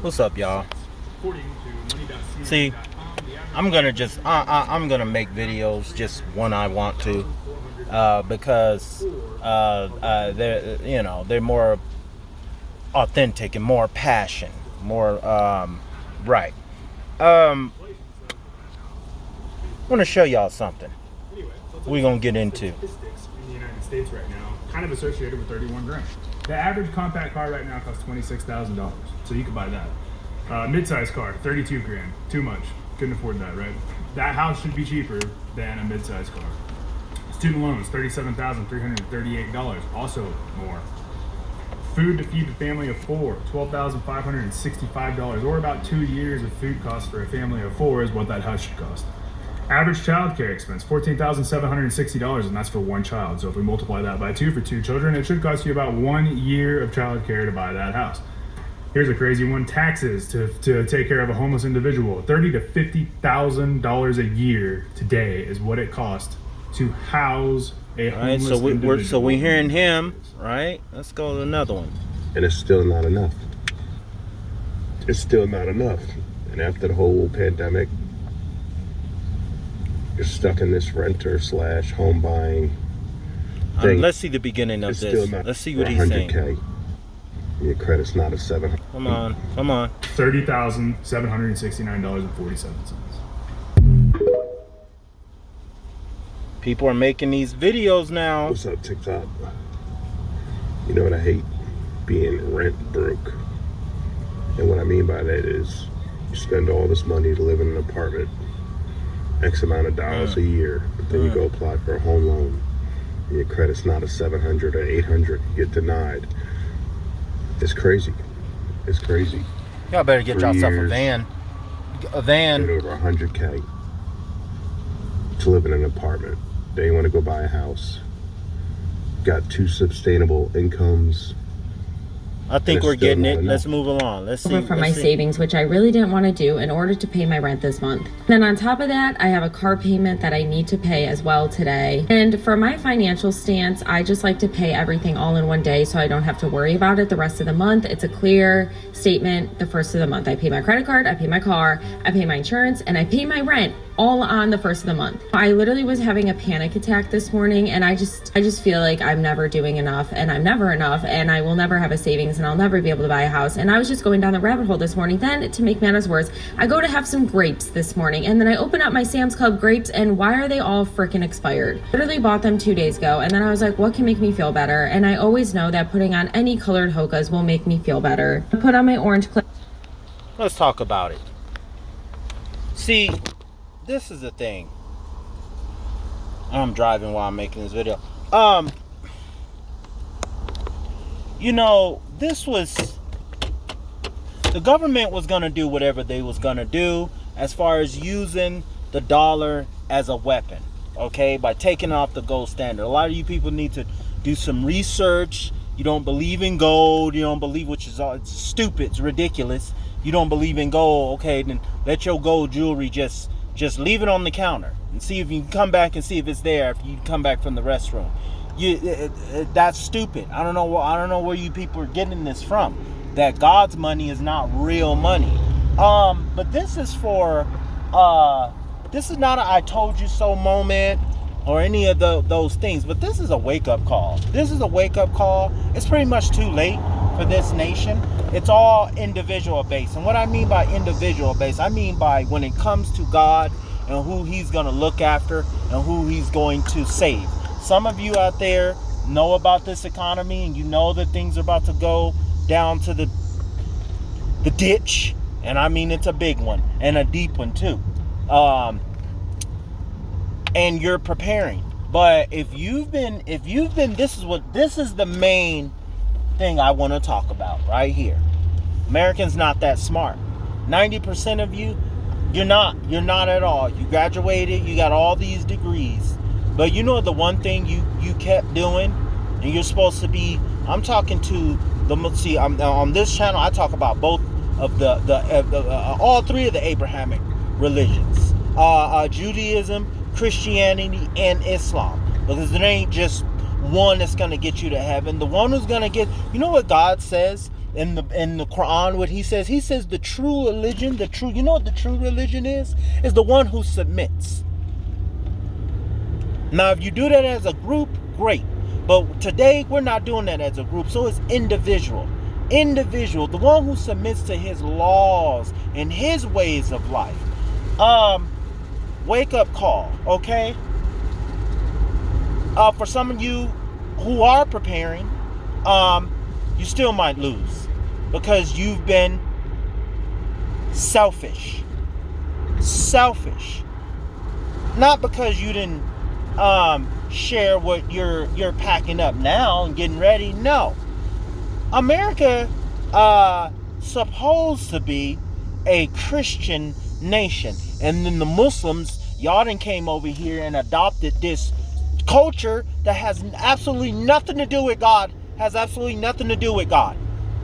What's up, y'all? See, I'm gonna I'm gonna make videos just when I want to, because they're more authentic and more passion, more right. I want to show y'all something. We're gonna get into in the United States right now, kind of associated with 31 grand. The average compact car right now costs $26,000, so you could buy that. Mid-size car, 32 grand, too much. Couldn't afford that, right? That house should be cheaper than a mid-size car. Student loans, $37,338, also more. Food to feed a family of four, $12,565, or about 2 years of food costs for a family of four is what that house should cost. Average child care expense, $14,760, and that's for one child. So if we multiply that by two for two children, it should cost you about 1 year of child care to buy that house. Here's a crazy one: taxes to take care of a homeless individual. $30,000 to $50,000 a year today is what it costs to house a homeless individual. So we're hearing him, right? Let's go to another one. And it's still not enough. It's still not enough. And after the whole pandemic, you're stuck in this renter / home buying thing. Let's see the beginning of this. Let's see what he's saying. $100K. Your credit's not a 700. Come on. $30,769.47. People are making these videos now. What's up, TikTok? You know what I hate? Being rent broke. And what I mean by that is you spend all this money to live in an apartment, X amount of dollars a year, but then you go apply for a home loan. And your credit's not a 700 or 800. You get denied. It's crazy. It's crazy. Y'all better get yourself a van. A van. Spend over $100K to live in an apartment. Then you want to go buy a house. Got two sustainable incomes. I think we're getting it. Let's move along. Let's see. From my savings, which I really didn't want to do in order to pay my rent this month. Then on top of that, I have a car payment that I need to pay as well today. And for my financial stance, I just like to pay everything all in one day so I don't have to worry about it the rest of the month. It's a clear statement the first of the month. I pay my credit card, I pay my car, I pay my insurance, and I pay my rent all on the first of the month. I literally was having a panic attack this morning, and I just feel like I'm never doing enough, and I'm never enough, and I will never have a savings, and I'll never be able to buy a house. And I was just going down the rabbit hole this morning. Then, to make matters worse, I go to have some grapes this morning, and then I open up my Sam's Club grapes, and why are they all freaking expired? Literally bought them 2 days ago, and then I was like, what can make me feel better? And I always know that putting on any colored Hokas will make me feel better. I put on my orange clip. Let's talk about it. See, this is the thing. I'm driving while I'm making this video. This was, the government was going to do whatever they was going to do as far as using the dollar as a weapon, okay, by taking off the gold standard. A lot of you people need to do some research. You don't believe in gold. You don't believe, which is all, it's stupid, it's ridiculous. You don't believe in gold, okay, then let your gold jewelry just leave it on the counter and see if you can come back and see if it's there if you come back from the restroom. That's stupid. I don't know where you people are getting this from. That God's money is not real money. But this is for this is not a I told you so moment or any of those things, but this is a wake-up call. This is a wake-up call. It's pretty much too late for this nation. It's all individual based. And what I mean by individual based, I mean by when it comes to God and who he's going to look after and who he's going to save. Some of you out there know about this economy and you know that things are about to go down to the ditch. And I mean, it's a big one and a deep one too. And you're preparing. But if you've been, this is the main thing I want to talk about right here. Americans not that smart. 90% of you, you're not at all. You graduated, you got all these degrees, but you know the one thing you kept doing, and you're supposed to be. I'm talking to I'm on this channel. I talk about both of all three of the Abrahamic religions, Judaism, Christianity, and Islam, because there ain't just one that's going to get you to heaven. The one who's going to get, you know what God says? in the Quran, what he says the true religion, you know what the true religion is the one who submits. Now, if you do that as a group, great. But today, we're not doing that as a group. So it's individual. Individual, the one who submits to his laws and his ways of life. Wake up call, okay? For some of you who are preparing, you still might lose because you've been selfish. Selfish. Not because you didn't share what you're packing up now and getting ready. No. America supposed to be a Christian nation, and then the Muslims, y'all done came over here and adopted this culture that has absolutely nothing to do with God. Has absolutely nothing to do with God.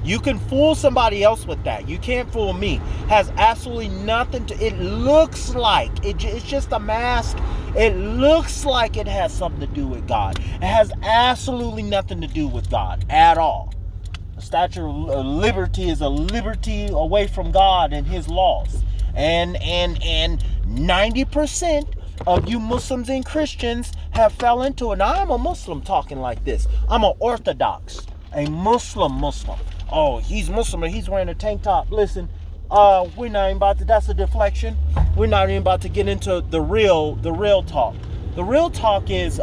You can fool somebody else with that. You can't fool me. Has absolutely nothing to. It looks like it's just a mask. It looks like it has something to do with God. It has absolutely nothing to do with God at all. The Statue of Liberty is a liberty away from God and His laws. And 90% of you Muslims and Christians have fell into it. Now, I'm a Muslim talking like this. I'm an Orthodox, a Muslim. Oh, he's Muslim and he's wearing a tank top. Listen, we're not even about to, that's a deflection. We're not even about to get into the real talk. The real talk is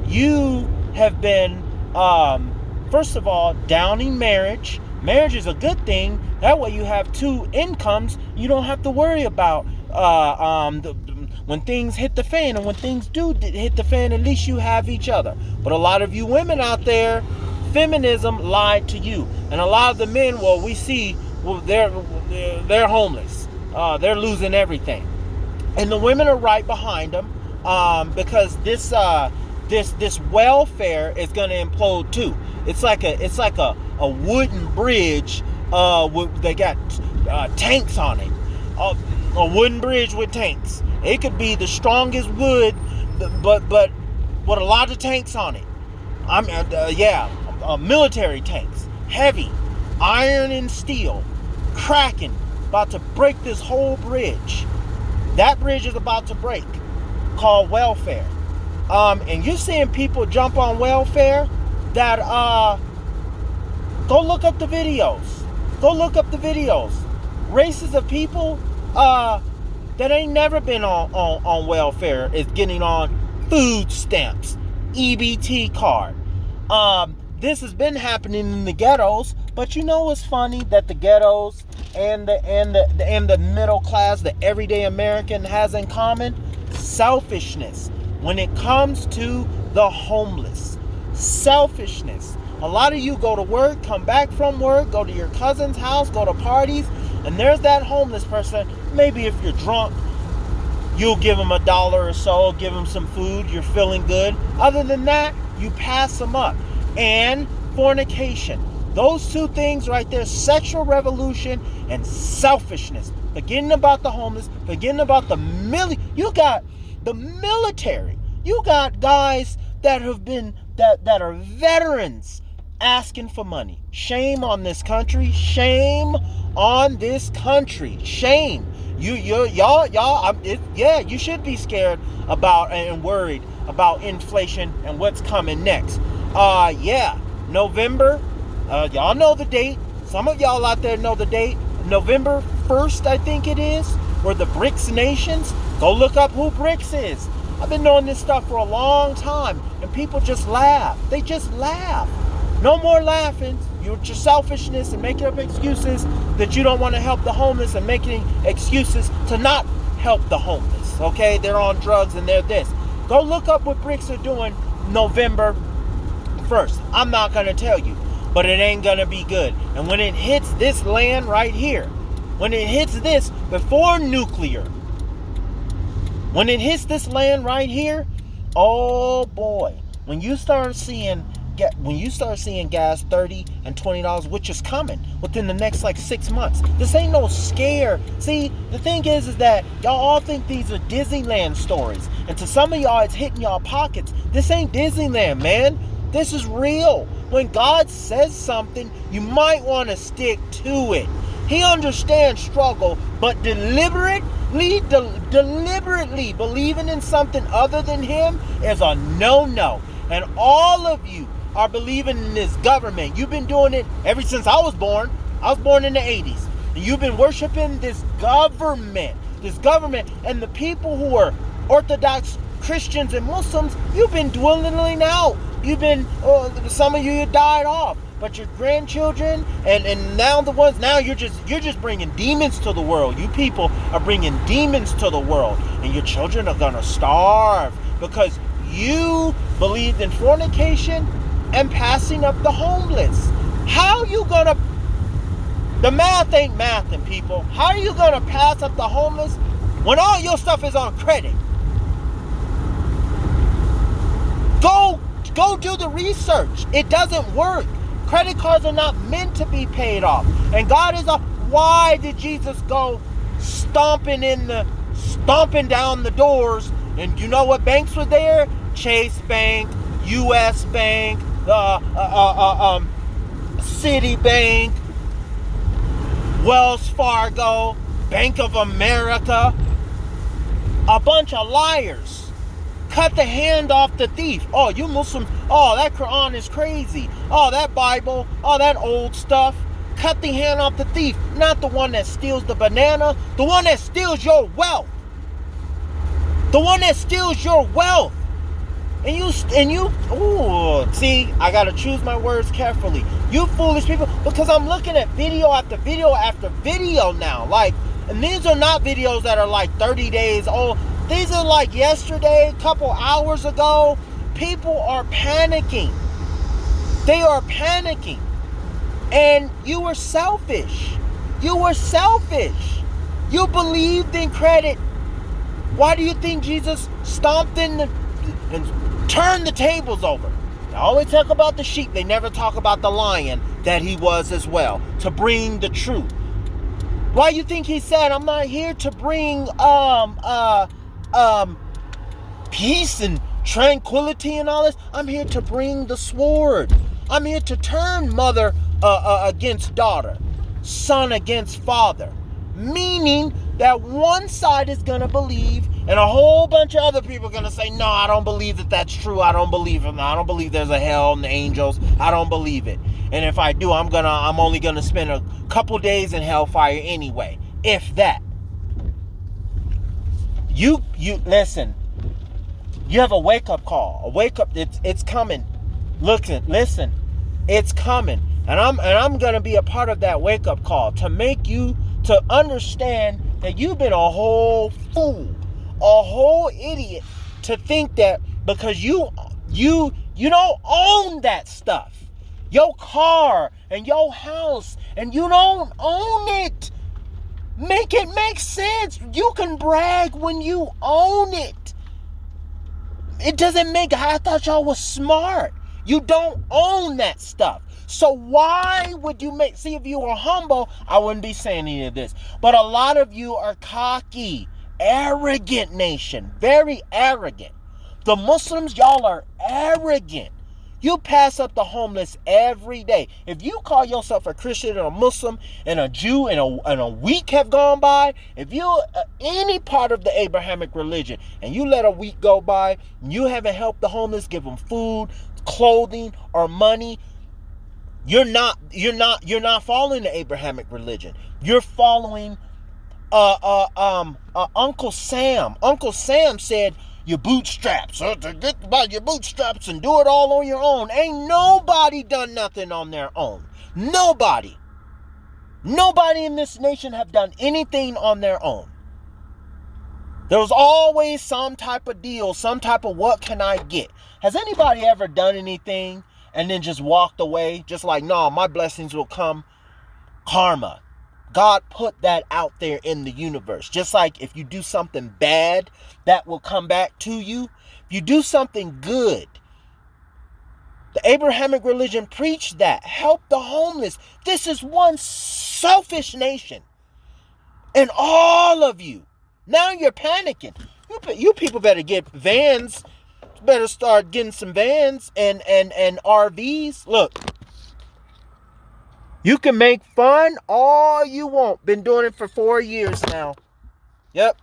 you have been, first of all, downing marriage. Marriage is a good thing. That way you have two incomes. You don't have to worry about when things hit the fan, and when things do hit the fan, at least you have each other. But a lot of you women out there, feminism lied to you. And a lot of the men, well, we see, well, they're homeless. They're losing everything. And the women are right behind them because this welfare is going to implode too. It's like a wooden bridge. They got tanks on it. A wooden bridge with tanks. It could be the strongest wood, but with a lot of tanks on it. Military tanks, heavy, iron and steel, cracking, about to break this whole bridge. That bridge is about to break, called welfare. And you're seeing people jump on welfare that go look up the videos. Races of people that ain't never been on welfare is getting on food stamps, EBT card. This has been happening in the ghettos, but you know what's funny? That the ghettos and the middle class, the everyday American has in common? Selfishness. When it comes to the homeless, selfishness. A lot of you go to work, come back from work, go to your cousin's house, go to parties, and there's that homeless person. Maybe if you're drunk, you'll give them $1 or so, give them some food, you're feeling good. Other than that, you pass them up. And fornication. Those two things right there, sexual revolution and selfishness. Forgetting about the homeless, forgetting about you got the military. You got guys that have been, that are veterans asking for money. Shame on this country. Shame on this country. Shame. Y'all, you should be scared about and worried about inflation and what's coming next. November, y'all know the date. Some of y'all out there know the date. November 1st, I think it is, where the BRICS nations, go look up who BRICS is. I've been knowing this stuff for a long time, and people just laugh. They just laugh. No more laughing. You're your selfishness and making up excuses that you don't want to help the homeless and making excuses to not help the homeless. Okay, they're on drugs and they're this. Go look up what BRICS are doing November 1st. I'm not going to tell you, but it ain't going to be good. And when it hits this land right here, when it hits this before nuclear, when it hits this land right here, oh boy, when you start seeing gas $30 and $20, which is coming within the next like 6 months. This ain't no scare. See, the thing is that y'all all think these are Disneyland stories. And to some of y'all, it's hitting y'all pockets. This ain't Disneyland, man. This is real. When God says something, you might want to stick to it. He understands struggle, but deliberately believing in something other than him is a no-no. And all of you are believing in this government. You've been doing it ever since I was born. I was born in the 80s. And you've been worshiping this government. And the people who are Orthodox Christians and Muslims, you've been dwindling out. You've been, some of you died off. But your grandchildren and now the ones, now you're just bringing demons to the world. You people are bringing demons to the world. And your children are going to starve because you believed in fornication and passing up the homeless. How you going to, the math ain't mathing, people. How are you going to pass up the homeless when all your stuff is on credit? Go do the research. It doesn't work. Credit cards are not meant to be paid off. And God is why did Jesus go stomping down the doors? And you know what banks were there? Chase Bank, U.S. Bank, Citibank, Wells Fargo, Bank of America. A bunch of liars. Cut the hand off the thief. Oh, you Muslims. Oh, that Quran is crazy. Oh, that Bible. Oh, that old stuff. Cut the hand off the thief. Not the one that steals the banana. The one that steals your wealth. The one that steals your wealth. And you, ooh, see, I got to choose my words carefully. You foolish people, because I'm looking at video after video after video now. Like, and these are not videos that are like 30 days old. These are like yesterday, a couple hours ago. People are panicking. They are panicking. And you were selfish. You were selfish. You believed in credit. Why do you think Jesus stomped in and turned the tables over? They always talk about the sheep. They never talk about the lion that he was as well, to bring the truth. Why you think he said, I'm not here to bring peace and tranquility and all this. I'm here to bring the sword. I'm here to turn mother against daughter, son against father. Meaning that one side is going to believe and a whole bunch of other people are going to say, no, I don't believe that that's true. I don't believe it. I don't believe there's a hell and the angels. I don't believe it. And if I do, I'm only going to spend a couple days in hellfire anyway. If that. You listen. You have a wake-up call. A wake-up, it's coming. Listen. It's coming. And I'm going to be a part of that wake-up call to make you to understand that you've been a whole fool, a whole idiot to think that because you don't own that stuff. Your car and your house, and you don't own it. Make it make sense. You can brag when you own it. It doesn't make, I thought y'all was smart. You don't own that stuff. So why would you see, if you were humble, I wouldn't be saying any of this. But a lot of you are cocky, arrogant nation, very arrogant. The Muslims, y'all are arrogant. You pass up the homeless every day. If you call yourself a Christian or a Muslim and a Jew and a week have gone by, if you're any part of the Abrahamic religion and you let a week go by, and you haven't helped the homeless, give them food, clothing, or money, you're not following the Abrahamic religion. You're following Uncle Sam. Uncle Sam said, your bootstraps, get about your bootstraps and do it all on your own. Ain't nobody done nothing on their own. Nobody in this nation have done anything on their own. There was always some type of deal, some type of what can I get. Has anybody ever done anything and then just walked away? Just like, no, my blessings will come. Karma. God put that out there in the universe. Just like if you do something bad, that will come back to you. If you do something good, the Abrahamic religion preached that. Help the homeless. This is one selfish nation. And all of you, now you're panicking. You people better get vans Better start getting some vans and RVs. Look, you can make fun all you want. Been doing it for 4 years now. Yep.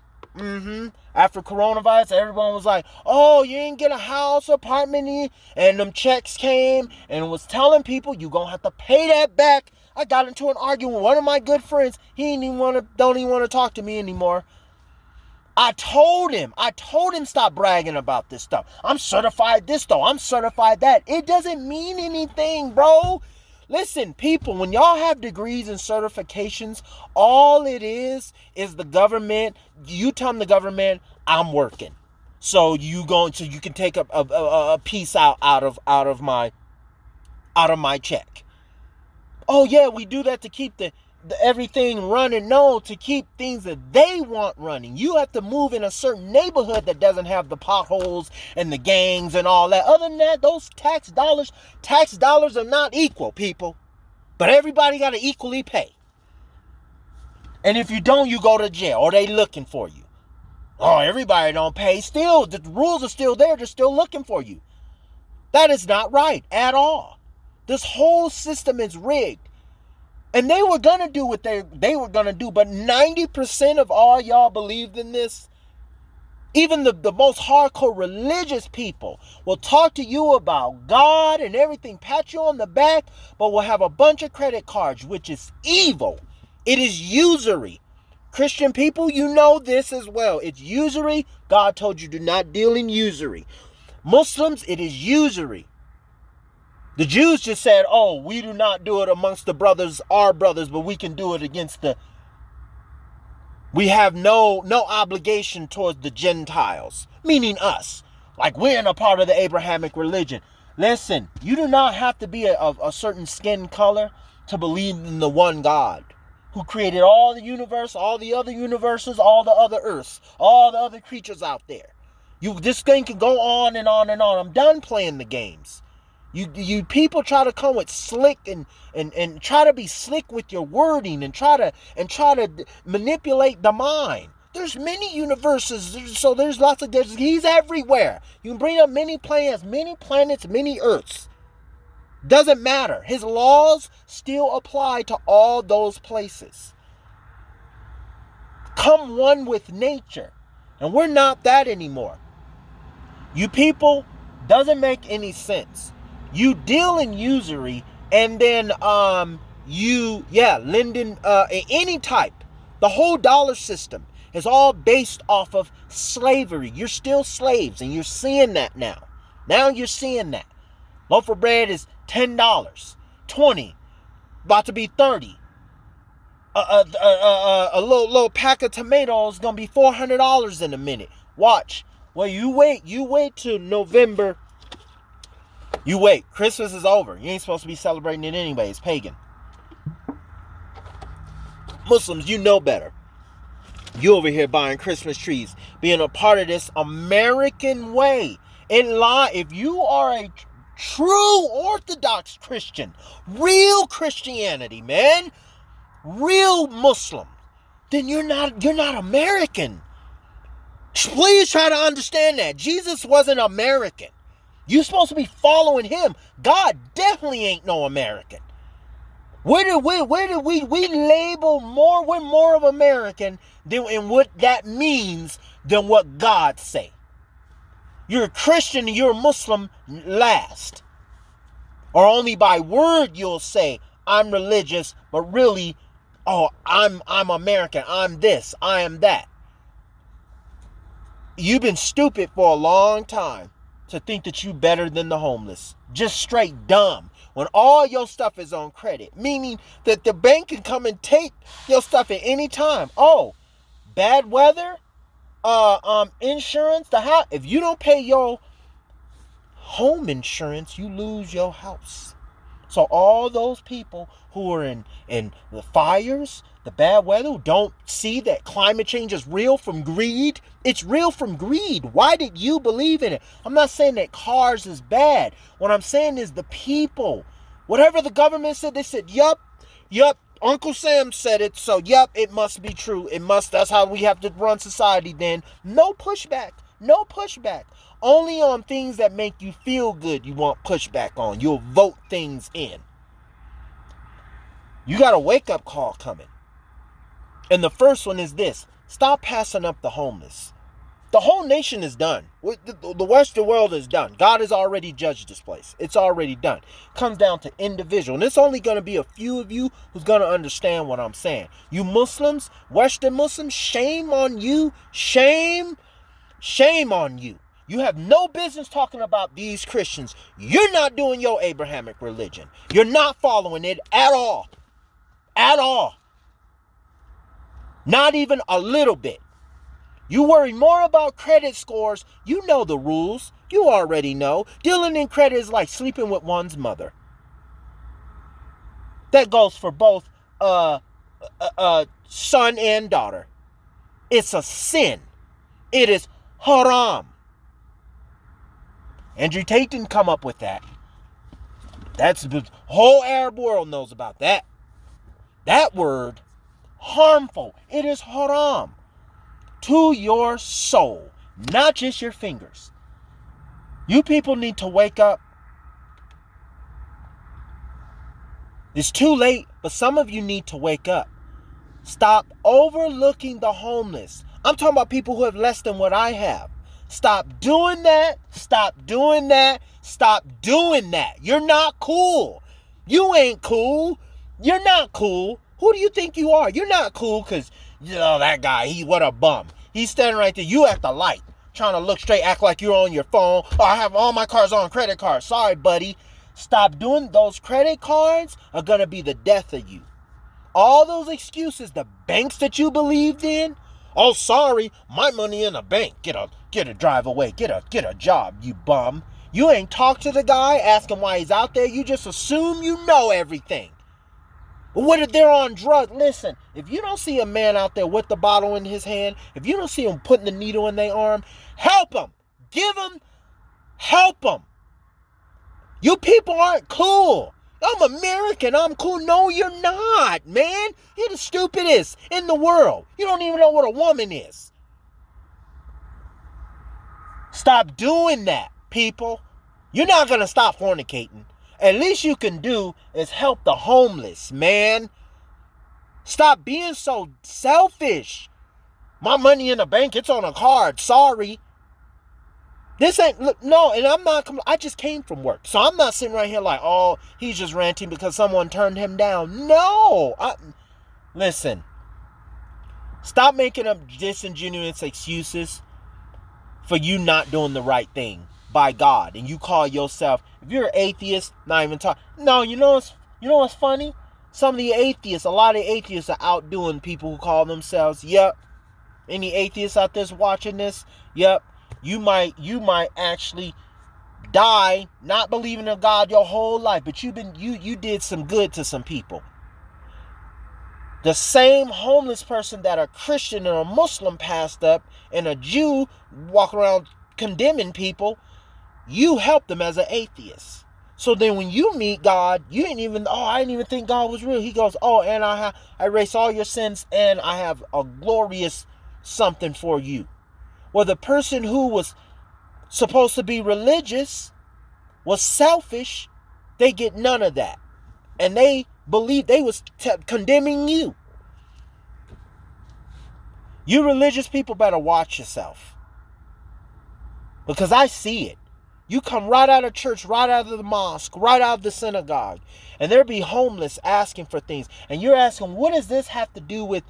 After coronavirus, everyone was like, oh, you didn't get a house, apartment, and them checks came and was telling people you gonna have to pay that back. I got into an argument with one of my good friends. He don't even want to talk to me anymore. I told him stop bragging about this stuff. I'm certified this though. I'm certified that. It doesn't mean anything, bro. Listen, people, when y'all have degrees and certifications, all it is the government. You tell the government, I'm working. So you can take a piece out of my check. Oh yeah, we do that to keep the everything running. No, to keep things that they want running. You have to move in a certain neighborhood that doesn't have the potholes and the gangs and all that. Other than that, those tax dollars are not equal, people. But everybody got to equally pay. And if you don't, you go to jail or they looking for you. Oh, everybody don't pay. Still, the rules are still there. They're still looking for you. That is not right at all. This whole system is rigged. And they were going to do what they were going to do. But 90% of all y'all believed in this. Even the most hardcore religious people will talk to you about God and everything, pat you on the back, but will have a bunch of credit cards, which is evil. It is usury. Christian people, you know this as well. It's usury. God told you do not deal in usury. Muslims, it is usury. The Jews just said, oh, we do not do it amongst the brothers, our brothers, but we can do it against we have no obligation towards the Gentiles, meaning us. Like we're in a part of the Abrahamic religion. Listen, you do not have to be a certain skin color to believe in the one God who created all the universe, all the other universes, all the other earths, all the other creatures out there. This thing can go on and on and on. I'm done playing the games. You people try to come with slick and try to be slick with your wording and try to manipulate the mind. There's many universes, so there's lots of he's everywhere. You can bring up many planets, many earths. Doesn't matter. His laws still apply to all those places. Come one with nature. And we're not that anymore. You people, doesn't make any sense. You deal in usury and then lending any type. The whole dollar system is all based off of slavery. You're still slaves and you're seeing that now. Now you're seeing that. Loaf of bread is $10, $20, about to be $30. A little pack of tomatoes is gonna be $400 in a minute. Watch. Well, you wait till November. You wait. Christmas is over. You ain't supposed to be celebrating it anyway. It's pagan. Muslims, you know better. You over here buying Christmas trees, being a part of this American way. If you are a true Orthodox Christian, real Christianity, man, real Muslim, then you're not American. Please try to understand that. Jesus wasn't American. You're supposed to be following him. God definitely ain't no American. Where did we label more? We're more of American and what that means than what God say. You're a Christian and you're a Muslim last. Or only by word you'll say, I'm religious, but really, oh, I'm American. I'm this, I am that. You've been stupid for a long time to think that you better than the homeless. Just straight dumb. When all your stuff is on credit. Meaning that the bank can come and take your stuff at any time. Oh, bad weather, insurance, the house. If you don't pay your home insurance, you lose your house. So all those people who are in the fires, the bad weather, who don't see that climate change is real from greed. It's real from greed. Why did you believe in it? I'm not saying that cars is bad. What I'm saying is the people. Whatever the government said, they said, yup, Uncle Sam said it, so yup, it must be true. That's how we have to run society then. No pushback. Only on things that make you feel good you want pushback on. You'll vote things in. You got a wake-up call coming. And the first one is this. Stop passing up the homeless. The whole nation is done. The Western world is done. God has already judged this place. It's already done. Comes down to individual. And it's only going to be a few of you who's going to understand what I'm saying. You Muslims, Western Muslims, shame on you. Shame on you. You have no business talking about these Christians. You're not doing your Abrahamic religion. You're not following it at all. At all. Not even a little bit. You worry more about credit scores. You know the rules. You already know. Dealing in credit is like sleeping with one's mother. That goes for both son and daughter. It's a sin. It is haram. Andrew Tate didn't come up with that. That's the whole Arab world knows about that. That word, harmful. It is haram to your soul, not just your fingers. You people need to wake up. It's too late, but some of you need to wake up. Stop overlooking the homeless. I'm talking about people who have less than what I have. Stop doing that. Stop doing that. Stop doing that. You're not cool. You ain't cool. You're not cool. Who do you think you are? You're not cool because, you know, that guy, what a bum. He's standing right there. You at the light, trying to look straight, act like you're on your phone. Oh, I have all my cards on credit cards. Sorry, buddy. Stop doing those. Credit cards are going to be the death of you. All those excuses, the banks that you believed in. Oh, sorry, my money in a bank. Get a drive away. Get a job, you bum. You ain't talk to the guy, ask him why he's out there. You just assume you know everything. What if they're on drugs? Listen, if you don't see a man out there with the bottle in his hand, if you don't see him putting the needle in their arm, help him. Help him. You people aren't cool. I'm American. I'm cool. No, you're not, man. You're the stupidest in the world. You don't even know what a woman is. Stop doing that, people. You're not going to stop fornicating. At least you can do is help the homeless, man. Stop being so selfish. My money in the bank, it's on a card. Sorry. This ain't, look, no, and I'm not, I just came from work. So I'm not sitting right here like, oh, he's just ranting because someone turned him down. No. Listen. Stop making up disingenuous excuses for you not doing the right thing by God. And you call yourself, if you're an atheist, not even talk. No, you know what's funny? Some of the atheists, a lot of atheists are outdoing people who call themselves, yep. Any atheists out there watching this? Yep. You might actually die not believing in God your whole life, but you did some good to some people. The same homeless person that a Christian or a Muslim passed up and a Jew walk around condemning people, you helped them as an atheist. So then when you meet God, I didn't even think God was real. He goes, oh, and I erase all your sins and I have a glorious something for you. Well, the person who was supposed to be religious was selfish. They get none of that. And they believe they was condemning you. You religious people better watch yourself. Because I see it. You come right out of church, right out of the mosque, right out of the synagogue. And there be homeless asking for things. And you're asking, what does this have to do with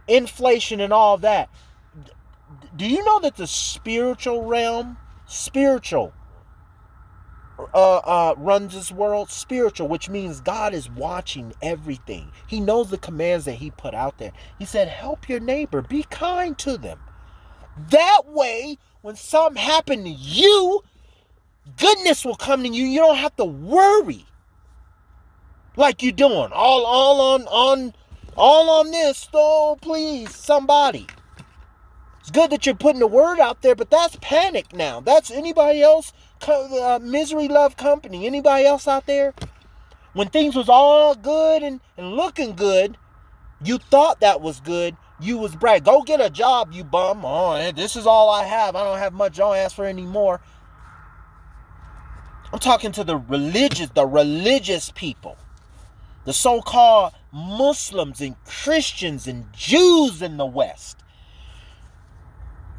inflation and all that? Do you know that the spiritual realm, runs this world? Spiritual, which means God is watching everything. He knows the commands that he put out there. He said, help your neighbor, be kind to them. That way, when something happened to you, goodness will come to you. You don't have to worry like you're doing. All on this. Oh, please, somebody. It's good that you're putting the word out there, but that's panic now. That's anybody else, misery love company. Anybody else out there? When things was all good and looking good, you thought that was good, you was brag. Go get a job, you bum. Oh, this is all I have. I don't have much. Don't ask for any more. I'm talking to the religious people. The so-called Muslims and Christians and Jews in the West.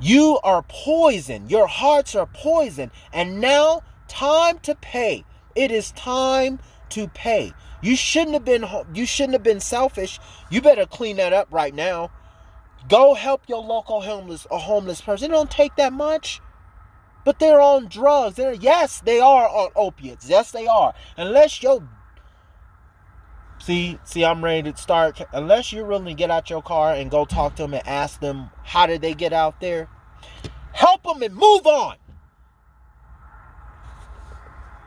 You are poison. Your hearts are poison. And now, time to pay. It is time to pay. You shouldn't have been selfish. You better clean that up right now. Go help your local homeless person. It don't take that much. But they're on drugs. Yes, they are on opiates. Yes, they are. Unless you're... See, I'm ready to start. Unless you're willing to get out your car and go talk to them and ask them, how did they get out there? Help them and move on.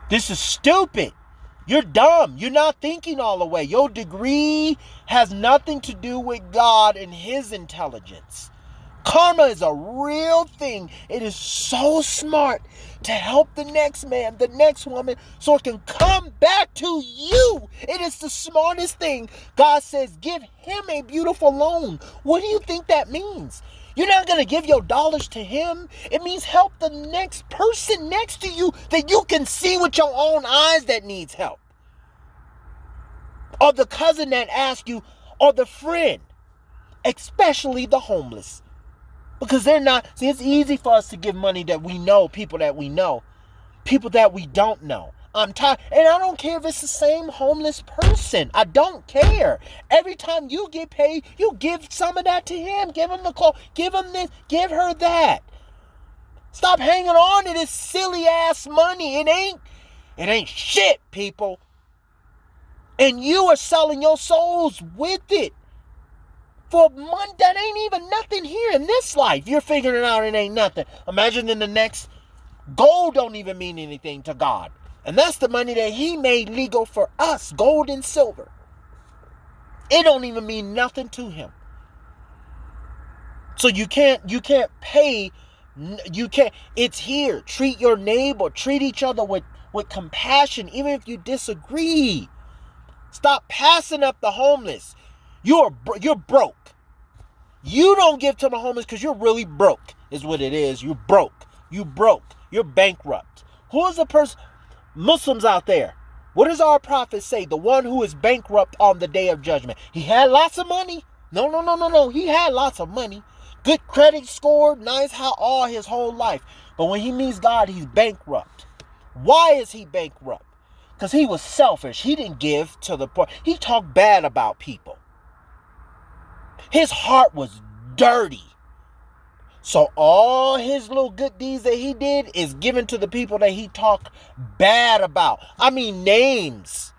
This is stupid. You're dumb. You're not thinking all the way. Your degree has nothing to do with God and His intelligence. Karma is a real thing. It is so smart to help the next man, the next woman, so it can come back to you. It is the smartest thing. God says, give him a beautiful loan. What do you think that means? You're not going to give your dollars to him. It means help the next person next to you that you can see with your own eyes that needs help. Or the cousin that asks you, or the friend, especially the homeless. Because they're not... See, it's easy for us to give money that we know, people that we know, people that we don't know. I'm tired. And I don't care if it's the same homeless person. I don't care. Every time you get paid, you give some of that to him. Give him the clothes. Give him this. Give her that. Stop hanging on to this silly ass money. It ain't shit, people. And you are selling your souls with it. For money that ain't even nothing here in this life. You're figuring it out, it ain't nothing. Imagine in the next, gold don't even mean anything to God. And that's the money that He made legal for us, gold and silver. It don't even mean nothing to Him. So you can't pay, it's here. Treat your neighbor, treat each other with compassion, even if you disagree. Stop passing up the homeless. You're broke. You don't give to the homeless because you're really broke, is what it is. You're broke. You're bankrupt. Who is the person? Muslims out there. What does our prophet say? The one who is bankrupt on the day of judgment. He had lots of money. No. He had lots of money. Good credit score, nice house, all his whole life. But when he meets God, he's bankrupt. Why is he bankrupt? Because he was selfish. He didn't give to the poor. He talked bad about people. His heart was dirty. So all his little good deeds that he did is given to the people that he talked bad about. I mean, names.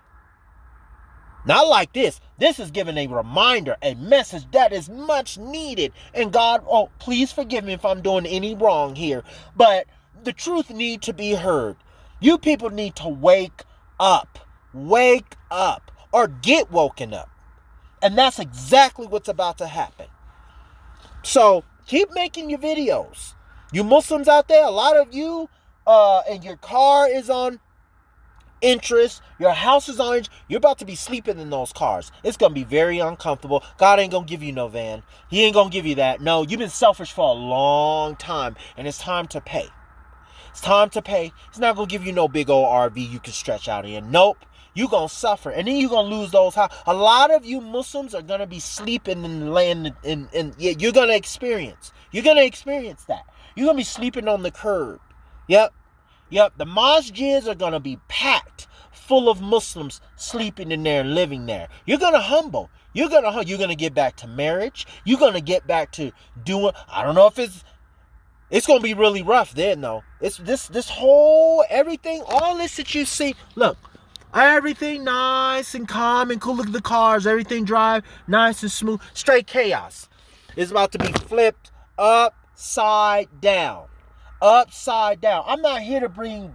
Not like this. This is giving a reminder, a message that is much needed. And God, oh, please forgive me if I'm doing any wrong here. But the truth needs to be heard. You people need to wake up. Wake up. Or get woken up. And that's exactly what's about to happen. So keep making your videos. You Muslims out there, a lot of you, and your car is on interest. Your house is on interest. You're about to be sleeping in those cars. It's going to be very uncomfortable. God ain't going to give you no van. He ain't going to give you that. No, you've been selfish for a long time. And it's time to pay. It's time to pay. It's not going to give you no big old RV you can stretch out in. Nope. You're going to suffer. And then you're going to lose those houses. A lot of you Muslims are going to be sleeping in the land. You're going to experience. You're going to experience that. You're going to be sleeping on the curb. Yep. The masjids are going to be packed full of Muslims sleeping in there and living there. You're going to humble. You're going to get back to marriage. You're going to get back to doing, I don't know if it's going to be really rough then though. It's this whole, everything, all this that you see. Look. Everything nice and calm and cool. Look at the cars. Everything drive nice and smooth. Straight chaos. It's about to be flipped upside down. Upside down. I'm not here to bring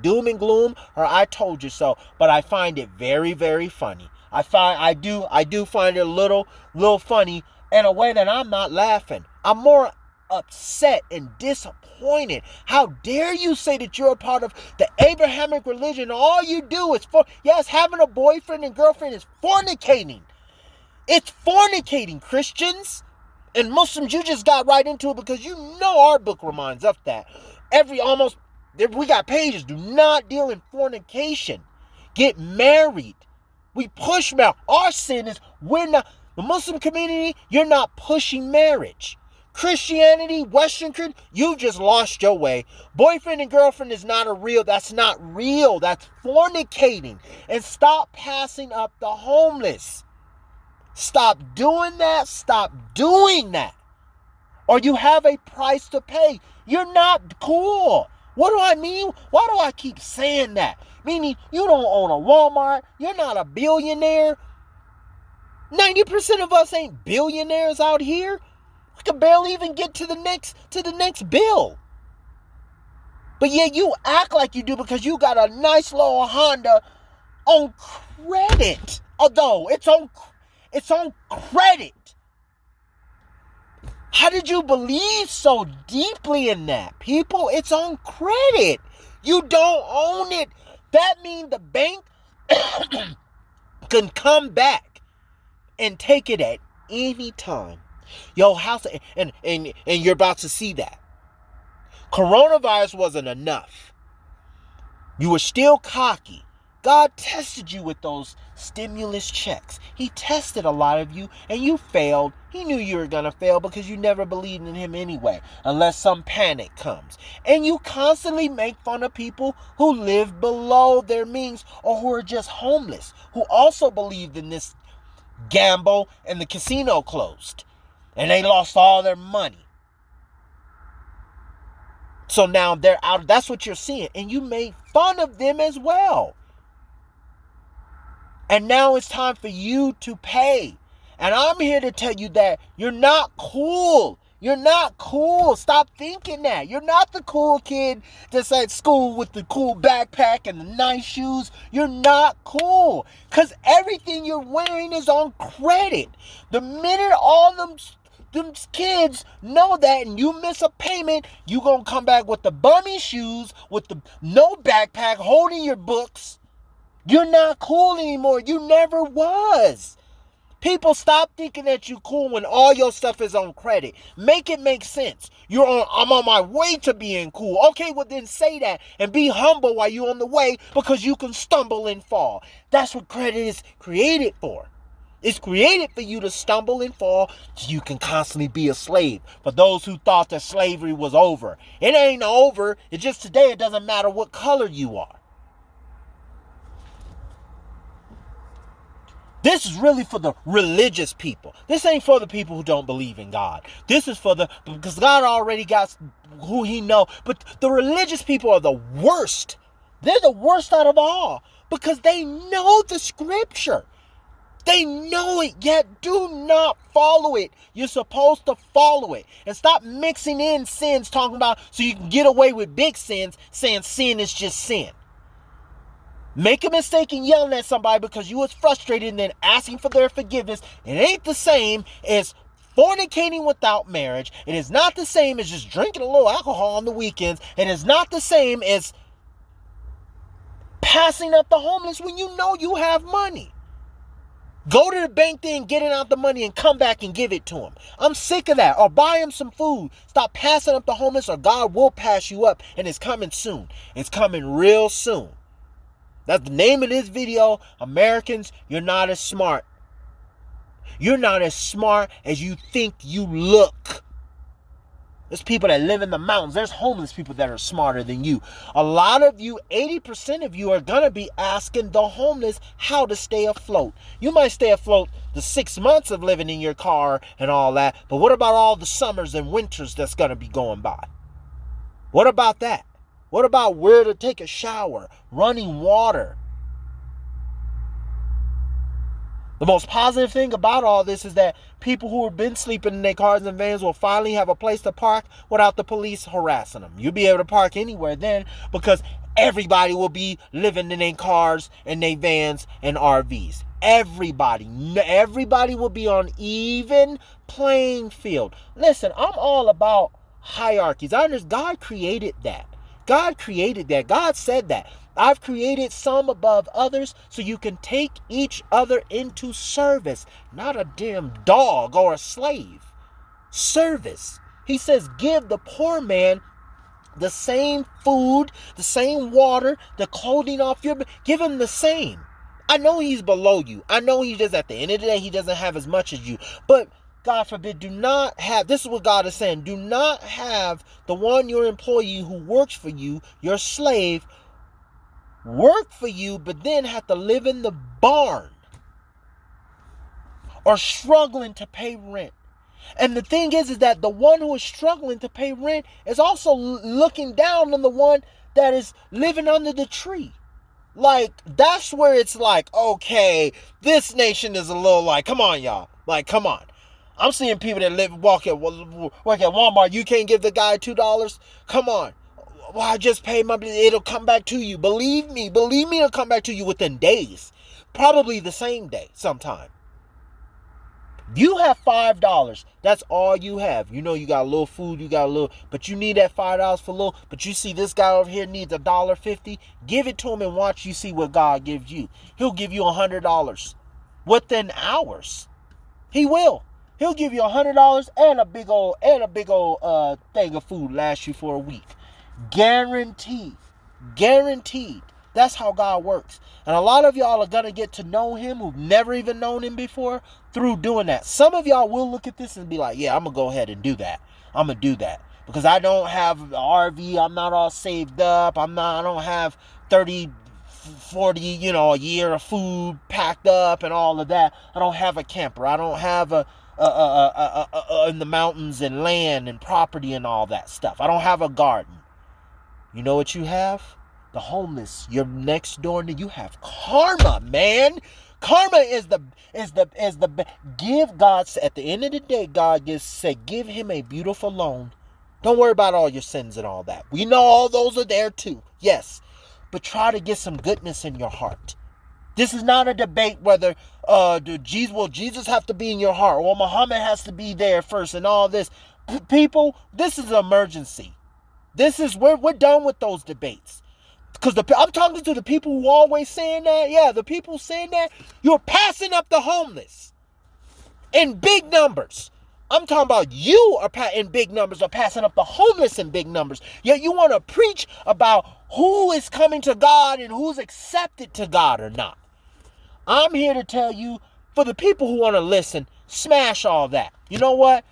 doom and gloom or I told you so, but I find it very, very funny. I do find it a little funny in a way that I'm not laughing. I'm more upset and disappointed. How dare you say that you're a part of the Abrahamic religion? All you do is having a boyfriend and girlfriend is fornicating. It's fornicating, Christians. And Muslims, you just got right into it because you know our book reminds us that. We got pages. Do not deal in fornication. Get married. We push marriage. Our sin is the Muslim community, you're not pushing marriage. Christianity, Western Christian, you just lost your way. Boyfriend and girlfriend is that's not real. That's fornicating. And stop passing up the homeless. Stop doing that. Stop doing that. Or you have a price to pay. You're not cool. What do I mean? Why do I keep saying that? Meaning you don't own a Walmart. You're not a billionaire. 90% of us ain't billionaires out here. We can barely even get to the next bill. But yet you act like you do because you got a nice little Honda on credit. Although it's on credit. How did you believe so deeply in that? People, it's on credit. You don't own it. That means the bank can come back and take it at any time. Your house, and you're about to see that. Coronavirus wasn't enough. You were still cocky. God tested you with those stimulus checks. He tested a lot of you and you failed. He knew you were going to fail because you never believed in him anyway, unless some panic comes. And you constantly make fun of people who live below their means or who are just homeless, who also believed in this gamble and the casino closed and they lost all their money. So now they're out. That's what you're seeing. And you made fun of them as well. And now it's time for you to pay. And I'm here to tell you that you're not cool. You're not cool. Stop thinking that. You're not the cool kid that's at school with the cool backpack and the nice shoes. You're not cool. Because everything you're wearing is on credit. The minute all them kids know that and you miss a payment, you going to come back with the bummy shoes, with the no backpack, holding your books. You're not cool anymore. You never was. People, stop thinking that you cool when all your stuff is on credit. Make it make sense. I'm on my way to being cool. Okay, well then say that and be humble while you're on the way because you can stumble and fall. That's what credit is created for. It's created for you to stumble and fall so you can constantly be a slave. For those who thought that slavery was over. It ain't over. It's just today it doesn't matter what color you are. This is really for the religious people. This ain't for the people who don't believe in God. This is because God already got who he know. But the religious people are the worst. They're the worst out of all because they know the scripture. They know it, yet do not follow it. You're supposed to follow it. And stop mixing in sins, talking about so you can get away with big sins, saying sin is just sin. Make a mistake and yelling at somebody because you was frustrated and then asking for their forgiveness. It ain't the same as fornicating without marriage. It is not the same as just drinking a little alcohol on the weekends. It is not the same as passing up the homeless when you know you have money. Go to the bank there and get it out the money and come back and give it to them. I'm sick of that. Or buy them some food. Stop passing up the homeless or God will pass you up. And it's coming soon. It's coming real soon. That's the name of this video. Americans, you're not as smart. You're not as smart as you think you look. There's people that live in the mountains. There's homeless people that are smarter than you. A lot of you, 80% of you are going to be asking the homeless how to stay afloat. You might stay afloat the 6 months of living in your car and all that. But what about all the summers and winters that's going to be going by? What about that? What about where to take a shower, running water? The most positive thing about all this is that people who have been sleeping in their cars and vans will finally have a place to park without the police harassing them. You'll be able to park anywhere then because everybody will be living in their cars and their vans and RVs. Everybody will be on even playing field. Listen, I'm all about hierarchies. I understand God created that. God created that. God said that. I've created some above others so you can take each other into service, not a damn dog or a slave. Service. He says, give the poor man the same food, the same water, the clothing off your back. Give him the same. I know he's below you. I know he just, at the end of the day, he doesn't have as much as you. But God forbid, do not have, this is what God is saying, do not have the one, your employee who works for you, your slave, work for you, but then have to live in the barn or struggling to pay rent. And the thing is that the one who is struggling to pay rent is also looking down on the one that is living under the tree. Like, that's where it's like, okay, this nation is a little like, come on, y'all. Like, come on. I'm seeing people that work at Walmart. You can't give the guy $2. Come on. Well, I just paid my bill. It'll come back to you. Believe me, it'll come back to you within days. Probably the same day sometime. You have $5. That's all you have. You know you got a little food, you got a little, but you need that $5 for a little. But you see this guy over here needs $1.50. Give it to him and watch you see what God gives you. He'll give you $100 within hours. He will. He'll give you $100 and a big old thing of food last you for a week. Guaranteed. That's how God works. And a lot of y'all are going to get to know him who've never even known him before through doing that. Some of y'all will look at this and be like, yeah, I'm going to go ahead and do that. I'm going to do that. Because I don't have an RV. I'm not all saved up. I don't have 30, 40, a year of food packed up and all of that. I don't have a camper. I don't have in the mountains and land and property and all that stuff. I don't have a garden. You know what you have? The homeless. You're next door to you have karma, man. Karma is the give God, at the end of the day, God said, give him a beautiful loan. Don't worry about all your sins and all that. We know all those are there too. Yes. But try to get some goodness in your heart. This is not a debate whether Jesus have to be in your heart or Muhammad has to be there first and all this. People, this is an emergency. We're done with those debates. Because I'm talking to the people who always saying that. Yeah, the people saying that. You're passing up the homeless in big numbers. I'm talking about you are in big numbers, are passing up the homeless in big numbers. Yet you want to preach about who is coming to God and who's accepted to God or not. I'm here to tell you, for the people who want to listen, smash all that. You know what?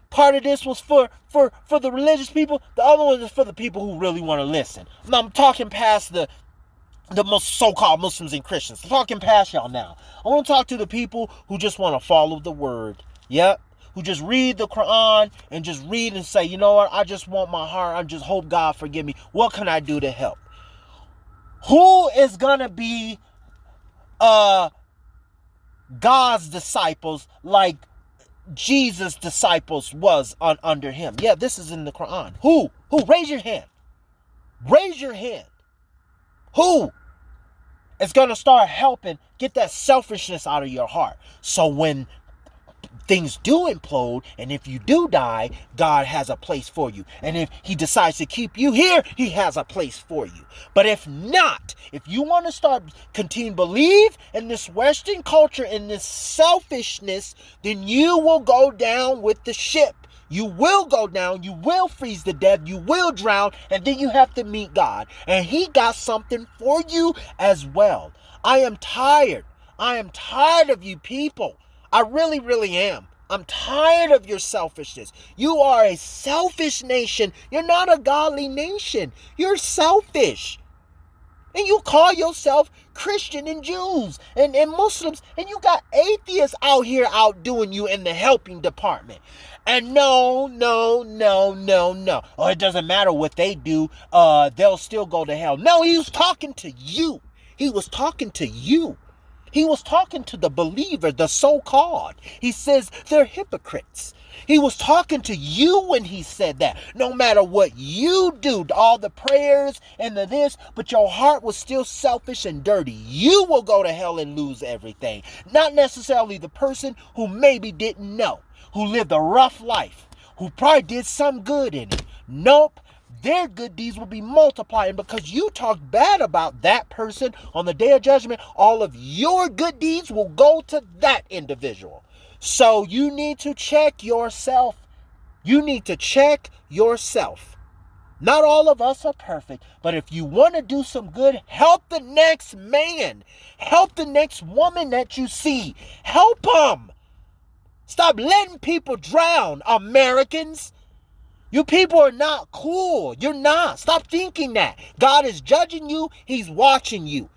Part of this was for the religious people. The other one is for the people who really want to listen. I'm talking past the most so-called Muslims and Christians. I'm talking past y'all now. I want to talk to the people who just want to follow the word. Yep. Who just read the Quran and just read and say, you know what? I just want my heart. I just hope God forgive me. What can I do to help? Who is going to be God's disciples like Jesus' disciples was under him? Yeah, this is in the Quran. Who? Raise your hand. Raise your hand. Who is going to start helping get that selfishness out of your heart? So when things do implode, and if you do die, God has a place for you. And if he decides to keep you here, he has a place for you. But if not, if you want to continue to believe in this Western culture, in this selfishness, then you will go down with the ship. You will go down, you will freeze to death, you will drown, and then you have to meet God. And he got something for you as well. I am tired. I am tired of you people. I really, really am. I'm tired of your selfishness. You are a selfish nation. You're not a godly nation. You're selfish. And you call yourself Christian and Jews and Muslims. And you got atheists out here outdoing you in the helping department. And no. Oh, it doesn't matter what they do. They'll still go to hell. No, he was talking to you. He was talking to you. He was talking to the believer, the so-called. He says they're hypocrites. He was talking to you when he said that. No matter what you do, all the prayers and the this, but your heart was still selfish and dirty. You will go to hell and lose everything. Not necessarily the person who maybe didn't know, who lived a rough life, who probably did some good in it. Nope. their good deeds will be multiplied. And because you talk bad about that person on the day of judgment, all of your good deeds will go to that individual. So you need to check yourself. You need to check yourself. Not all of us are perfect, but if you want to do some good, help the next man. Help the next woman that you see. Help them. Stop letting people drown, Americans. You people are not cool. You're not. Stop thinking that. God is judging you. He's watching you.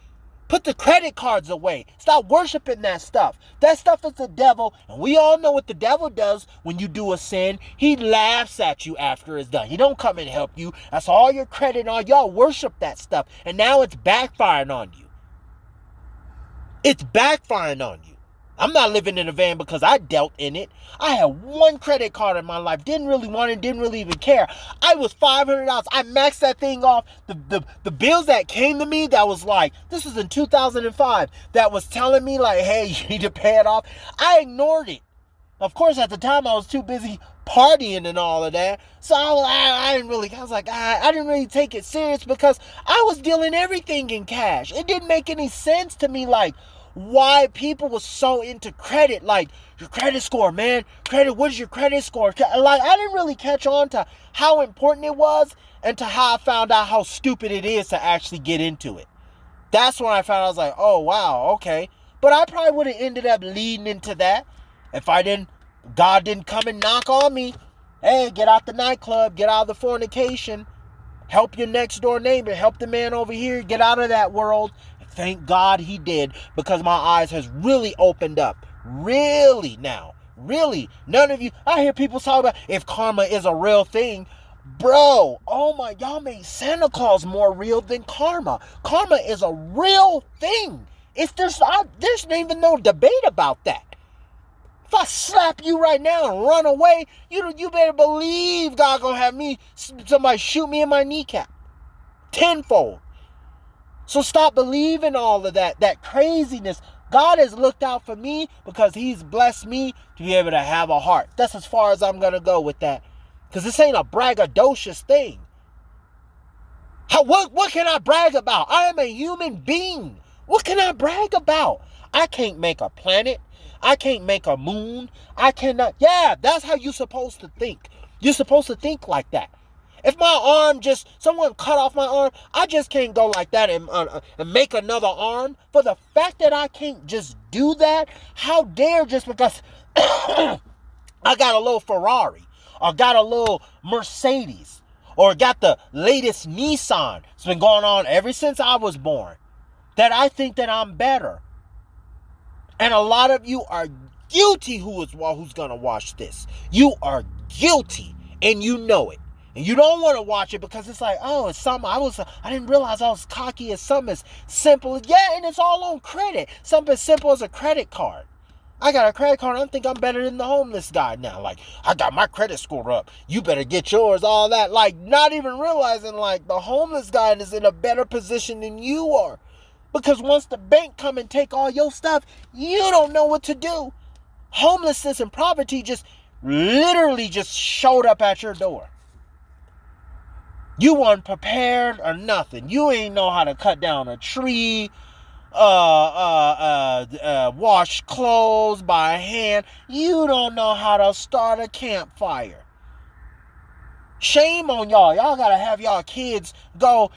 Put the credit cards away. Stop worshiping that stuff. That stuff is the devil. And we all know what the devil does when you do a sin. He laughs at you after it's done. He don't come and help you. That's all your credit on. Y'all worship that stuff. And now it's backfiring on you. It's backfiring on you. I'm not living in a van because I dealt in it. I had one credit card in my life. Didn't really want it. Didn't really even care. I was $500. I maxed that thing off. The bills that came to me that was like, this was in 2005, that was telling me like, hey, you need to pay it off. I ignored it. Of course, at the time, I was too busy partying and all of that. So I didn't really take it serious because I was dealing everything in cash. It didn't make any sense to me like, why people were so into credit, like your credit score, man. Credit, what is your credit score? Like, I didn't really catch on to how important it was and to how I found out how stupid it is to actually get into it. That's when I found out, I was like, oh, wow, okay. But I probably would have ended up leading into that if God didn't come and knock on me. Hey, get out the nightclub, get out of the fornication, help your next door neighbor, help the man over here, get out of that world. Thank God he did, because my eyes has really opened up. Really now. Really. None of you, I hear people talk about if karma is a real thing. Bro, oh my, y'all made Santa Claus more real than karma. Karma is a real thing. There's not even no debate about that. If I slap you right now and run away, you better believe God gonna have somebody shoot me in my kneecap. Tenfold. So stop believing all of that craziness. God has looked out for me because he's blessed me to be able to have a heart. That's as far as I'm going to go with that. Because this ain't a braggadocious thing. What can I brag about? I am a human being. What can I brag about? I can't make a planet. I can't make a moon. I cannot. Yeah, that's how you're supposed to think. You're supposed to think like that. If my arm someone cut off my arm, I just can't go like that and make another arm. For the fact that I can't just do that, how dare just because I got a little Ferrari or got a little Mercedes or got the latest Nissan. It's been going on ever since I was born. That I think that I'm better. And a lot of you are guilty who's going to watch this. You are guilty and you know it. And you don't want to watch it because it's like, oh, it's something. I didn't realize I was cocky as something as simple as, yeah, and it's all on credit. Something as simple as a credit card. I got a credit card. I think I'm better than the homeless guy now. Like, I got my credit score up. You better get yours, all that. Like, not even realizing, like, the homeless guy is in a better position than you are. Because once the bank come and take all your stuff, you don't know what to do. Homelessness and poverty literally just showed up at your door. You weren't prepared or nothing. You ain't know how to cut down a tree, wash clothes by hand. You don't know how to start a campfire. Shame on y'all. Y'all gotta have y'all kids go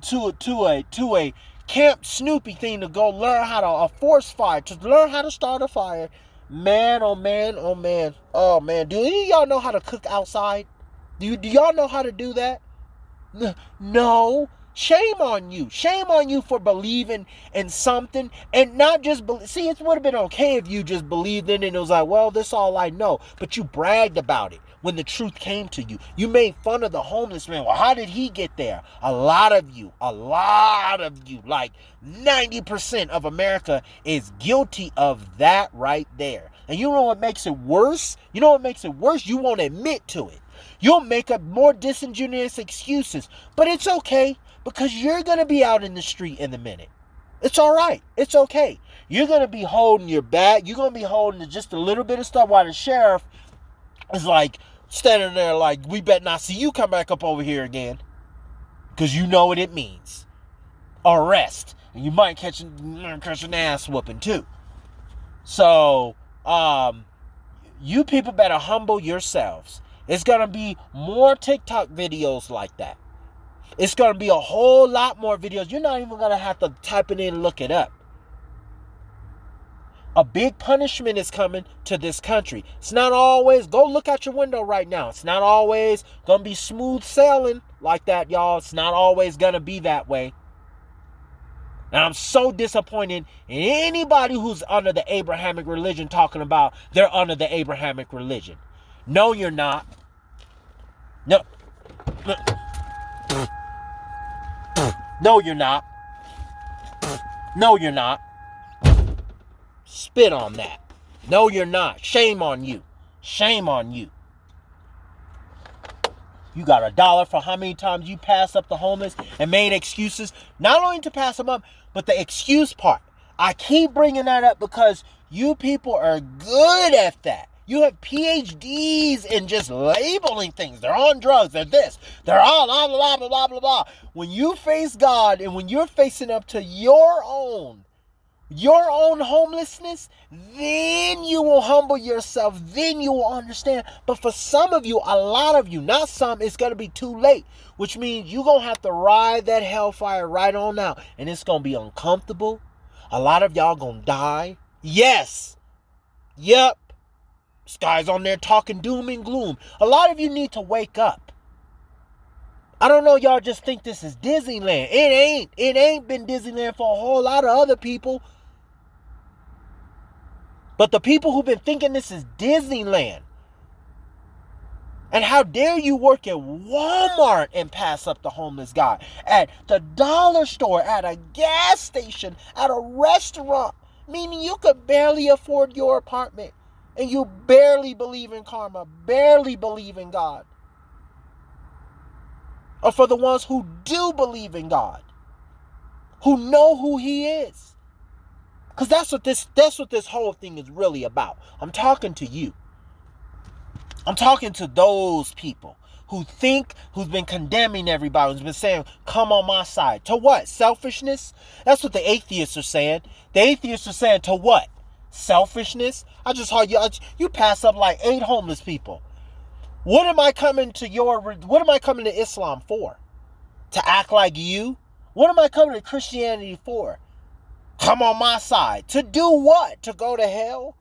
to a Camp Snoopy thing to go learn how to a force fire, to learn how to start a fire. Man, oh man, oh man, oh man. Do any of y'all know how to cook outside? Do y'all know how to do that? No. Shame on you. Shame on you for believing in something and not just see, it would have been okay if you just believed in it and it was like, well, this is all I know. But you bragged about it when the truth came to you. You made fun of the homeless man. Well, how did he get there? A lot of you, like 90% of America is guilty of that right there. And you know what makes it worse? You won't admit to it. You'll make up more disingenuous excuses. But it's okay, because you're going to be out in the street in a minute. It's all right. It's okay. You're going to be holding your bag. You're going to be holding just a little bit of stuff while the sheriff is like standing there like, we better not see you come back up over here again. Because you know what it means. Arrest. And you might catch an ass whooping too. So, you people better humble yourselves. It's going to be more TikTok videos like that. It's going to be a whole lot more videos. You're not even going to have to type it in and look it up. A big punishment is coming to this country. It's not always, go look out your window right now. It's not always going to be smooth sailing like that, y'all. It's not always going to be that way. And I'm so disappointed in anybody who's under the Abrahamic religion talking about they're under the Abrahamic religion. No, you're not. No. No, you're not. No, you're not. Spit on that. No, you're not. Shame on you. Shame on you. You got $1 for how many times you passed up the homeless and made excuses, not only to pass them up, but the excuse part. I keep bringing that up because you people are good at that. You have PhDs in just labeling things. They're on drugs. They're this. They're all blah, blah, blah, blah, blah, blah. When you face God and when you're facing up to your own homelessness, then you will humble yourself. Then you will understand. But for some of you, a lot of you, not some, it's going to be too late. Which means you're going to have to ride that hellfire right on out. And it's going to be uncomfortable. A lot of y'all going to die. Yes. Yep. This guy's on there talking doom and gloom. A lot of you need to wake up. I don't know, y'all just think this is Disneyland. It ain't. It ain't been Disneyland for a whole lot of other people. But the people who've been thinking this is Disneyland. And how dare you work at Walmart and pass up the homeless guy? At the dollar store, at a gas station, at a restaurant. Meaning you could barely afford your apartment. And you barely believe in karma, barely believe in God. Or for the ones who do believe in God, who know who He is. Because that's what this whole thing is really about. I'm talking to you. I'm talking to those people who's been condemning everybody, who's been saying, come on my side. To what? Selfishness? That's what the atheists are saying. The atheists are saying, to what? Selfishness? I just heard you pass up like 8 homeless people. What am I coming to Islam for? To act like you? What am I coming to Christianity for? Come on my side. To do what? To go to hell?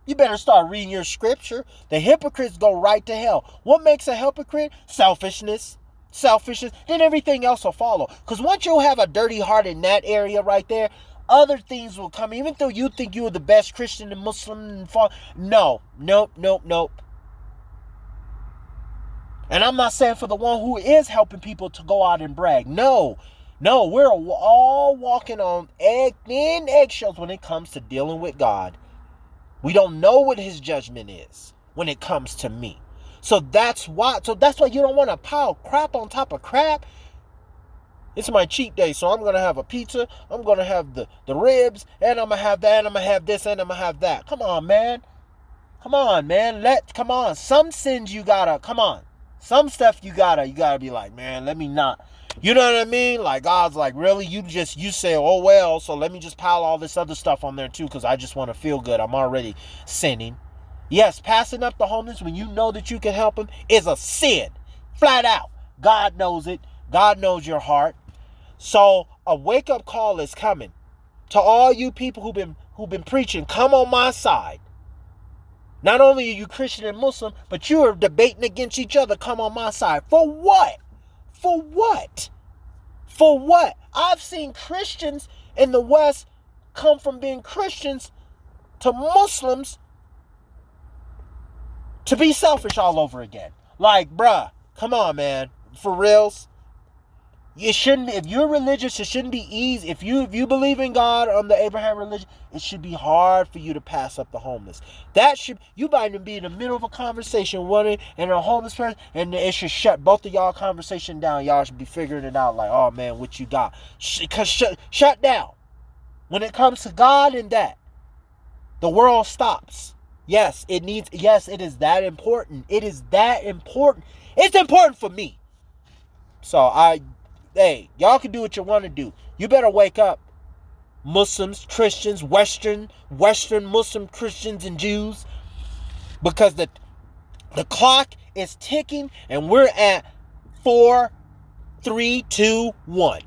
You better start reading your scripture. The hypocrites go right to hell. What makes a hypocrite? Selfishness. Selfishness. Then everything else will follow. Because once you have a dirty heart in that area right there, other things will come. Even though you think you are the best Christian and Muslim and nope. And I'm not saying for the one who is helping people to go out and brag. No, we're all walking on thin eggshells when it comes to dealing with God. We don't know what His judgment is when it comes to me. So that's why you don't want to pile crap on top of crap. It's my cheat day, so I'm going to have a pizza, I'm going to have the ribs, and I'm going to have that, and I'm going to have this, and I'm going to have that. Come on, man. Come on. Some sins you gotta, come on. Some stuff you gotta be like, man, let me not. You know what I mean? Like, God's like, really? You say, oh, well, so let me just pile all this other stuff on there too, because I just want to feel good. I'm already sinning. Yes, passing up the homeless when you know that you can help them is a sin. Flat out. God knows it. God knows your heart. So a wake-up call is coming to all you people who've been preaching, come on my side. Not only are you Christian and Muslim, but you are debating against each other, come on my side. For what? For what? For what? I've seen Christians in the West come from being Christians to Muslims to be selfish all over again. Like, bruh, come on, man. For reals. It shouldn't, if you're religious, it shouldn't be easy. If you believe in God on the Abraham religion, it should be hard for you to pass up the homeless. You might even be in the middle of a conversation with and a homeless person, and it should shut both of y'all conversation down. Y'all should be figuring it out like, oh man, what you got? Shut down. When it comes to God and that, the world stops. Yes, it is that important. It is that important. It's important for me. So hey, y'all can do what you want to do. You better wake up. Muslims, Christians, Western Muslim Christians and Jews. Because the clock is ticking and we're at 4, 3, 2, 1.